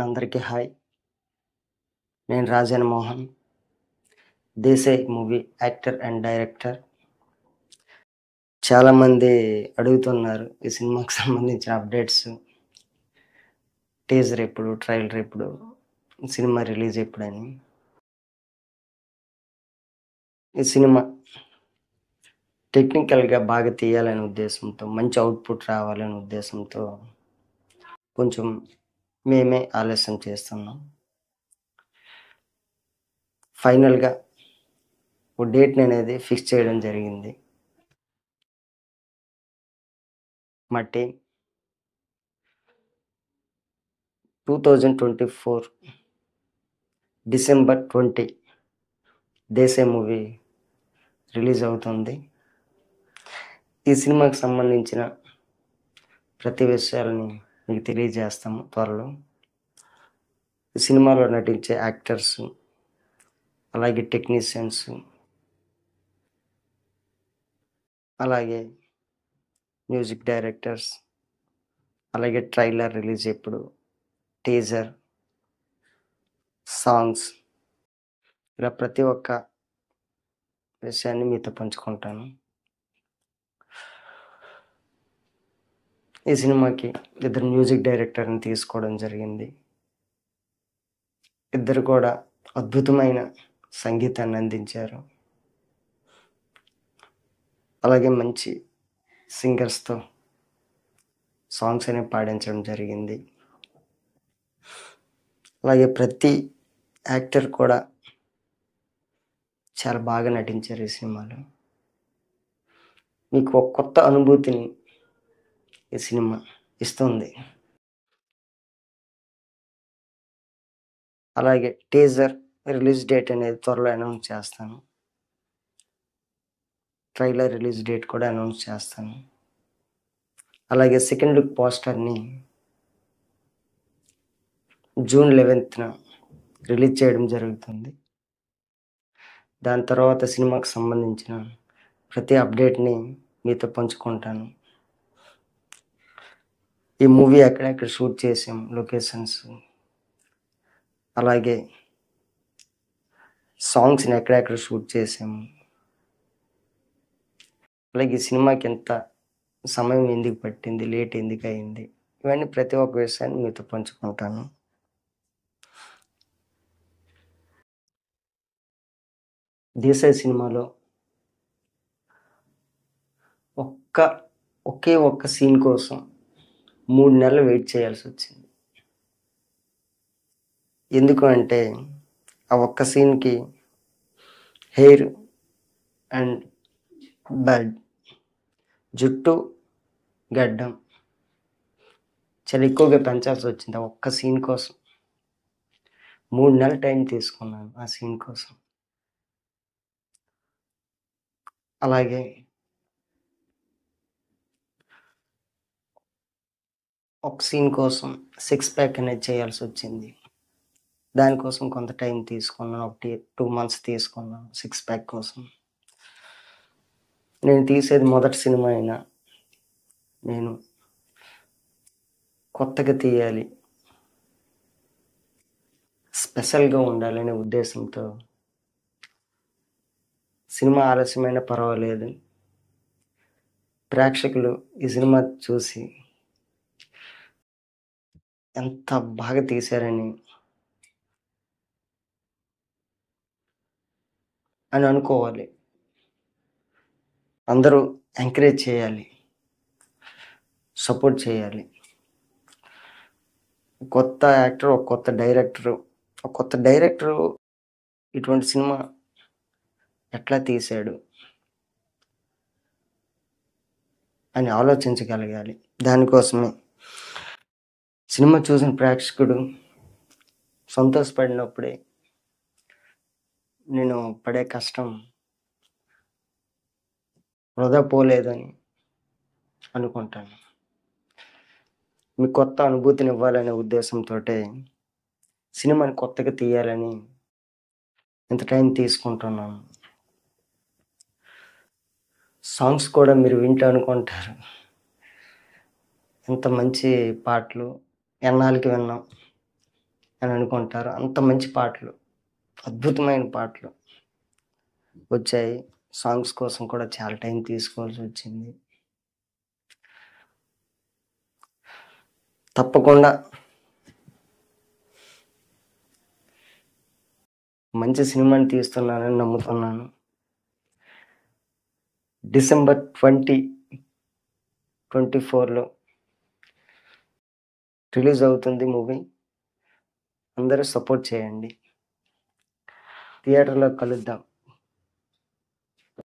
అందరికీ హాయ్. నేను Rajan Mohan. 'Desai' movie actor and director. చాలామంది అడుగుతున్నారు ఈ సినిమాకి సంబంధించిన అప్డేట్స్. టీజర్ ఎప్పుడు? ట్రైలర్ ఎప్పుడు? సినిమా రిలీజ్ ఎప్పుడని. ఈ సినిమా టెక్నికల్‌గా బాగా తీయాలనే ఉద్దేశంతో, మంచి అవుట్‌పుట్ రావాలనే ఉద్దేశంతో కొంచెం మేమే ఆలస్యం చేస్తున్నాం. ఫైనల్‌గా ఓ డేట్‌ని అనేది ఫిక్స్ చేయడం జరిగింది. మా team 2024 December 20 Desai movie release అవుతుంది. ఈ సినిమాకి సంబంధించిన ప్రతి విషయాలని మీకు తెలియజేస్తాము త్వరలో. ఈ సినిమాలో నటించే యాక్టర్స్, అలాగే టెక్నీషియన్స్, అలాగే మ్యూజిక్ డైరెక్టర్స్, అలాగే ట్రైలర్ రిలీజ్ ఎప్పుడు, టీజర్, సాంగ్స్, ఇలా ప్రతి ఒక్క విషయాన్ని మీతో పంచుకుంటాను. ఈ సినిమాకి ఇద్దరు మ్యూజిక్ డైరెక్టర్ని తీసుకోవడం జరిగింది. ఇద్దరు కూడా అద్భుతమైన సంగీతాన్ని అందించారు. అలాగే మంచి సింగర్స్‌తో సాంగ్స్ అనేవి పాడించడం జరిగింది. అలాగే ప్రతి యాక్టర్ కూడా చాలా బాగా నటించారు ఈ సినిమాలో. మీకు ఒక కొత్త అనుభూతిని ఈ సినిమా ఇస్తుంది. అలాగే టీజర్ రిలీజ్ డేట్ అనేది త్వరలో అనౌన్స్ చేస్తాను. ట్రైలర్ రిలీజ్ డేట్ కూడా అనౌన్స్ చేస్తాను. అలాగే సెకండ్ లుక్ పోస్టర్‌ని జూన్ 11న రిలీజ్ చేయడం జరుగుతుంది. దాని తర్వాత సినిమాకి సంబంధించిన ప్రతి అప్డేట్‌ని మీతో పంచుకుంటాను. ఈ మూవీ ఎక్కడెక్కడ షూట్ చేసాం, లొకేషన్స్, అలాగే సాంగ్స్‌ని ఎక్కడెక్కడ షూట్ చేసాము, అలాగే ఈ సినిమాకి ఎంత సమయం ఎందుకు పట్టింది, లేట్ ఎందుకు అయింది, ఇవన్నీ ప్రతి ఒక్క విషయాన్ని మీతో పంచుకుంటాను. దేశాయ్ సినిమాలో ఒకే ఒక్క సీన్ కోసం 3 నెలలు వెయిట్ చేయాల్సొచ్చింది. ఎందుకు అంటే ఆ ఒక్క సీన్‌కి హెయిర్ అండ్ బర్డ్, జుట్టు, గడ్డం చాలా ఎక్కువగా పెంచాల్సొచ్చింది ఆ ఒక్క సీన్ కోసం. 3 నెలలు టైం తీసుకున్నాను ఆ సీన్ కోసం. అలాగే ఒక సీన్ కోసం 6 ప్యాక్ అనేది చేయాల్సొచ్చింది. దానికోసం కొంత టైం తీసుకున్నాను. 2 మంత్స్ తీసుకున్నాను 6 ప్యాక్ కోసం. నేను తీసేది మొదటి సినిమా అయినా నేను కొత్తగా తీయాలి, స్పెషల్‌గా ఉండాలనే ఉద్దేశంతో సినిమా ఆలస్యమైనా పర్వాలేదు, ప్రేక్షకులు ఈ సినిమా చూసి ఎంత బాగా తీశారని అనుకోవాలి. అందరూ ఎంకరేజ్ చేయాలి, సపోర్ట్ చేయాలి. కొత్త యాక్టర్, ఒక కొత్త డైరెక్టరు ఇటువంటి సినిమా ఎట్లా తీశాడు అని ఆలోచించగలగాలి. దానికోసమే సినిమా చూసిన ప్రేక్షకుడు సంతోషపడినప్పుడే నేను పడే కష్టం వృధా పోలేదని అనుకుంటాను. మీకు కొత్త అనుభూతినివ్వాలనే ఉద్దేశంతోటే సినిమాని కొత్తగా తీయాలని ఇంత టైం తీసుకుంటున్నాను. సాంగ్స్ కూడా మీరు వింటే అనుకుంటారు, ఎంత మంచి పాటలు ఎన్నాళ్ళకి విన్నాం, అని అనుకుంటారు. అంత మంచి పాటలు, అద్భుతమైన పాటలు వచ్చాయి. సాంగ్స్ కోసం కూడా చాలా టైం తీసుకోవాల్సి వచ్చింది. తప్పకుండా మంచి సినిమాని తీస్తున్నానని నమ్ముతున్నాను. డిసెంబర్ 2024లో రిలీజ్ అవుతుంది మూవీ. అందరూ సపోర్ట్ చేయండి. థియేటర్‌లో కలుద్దాం.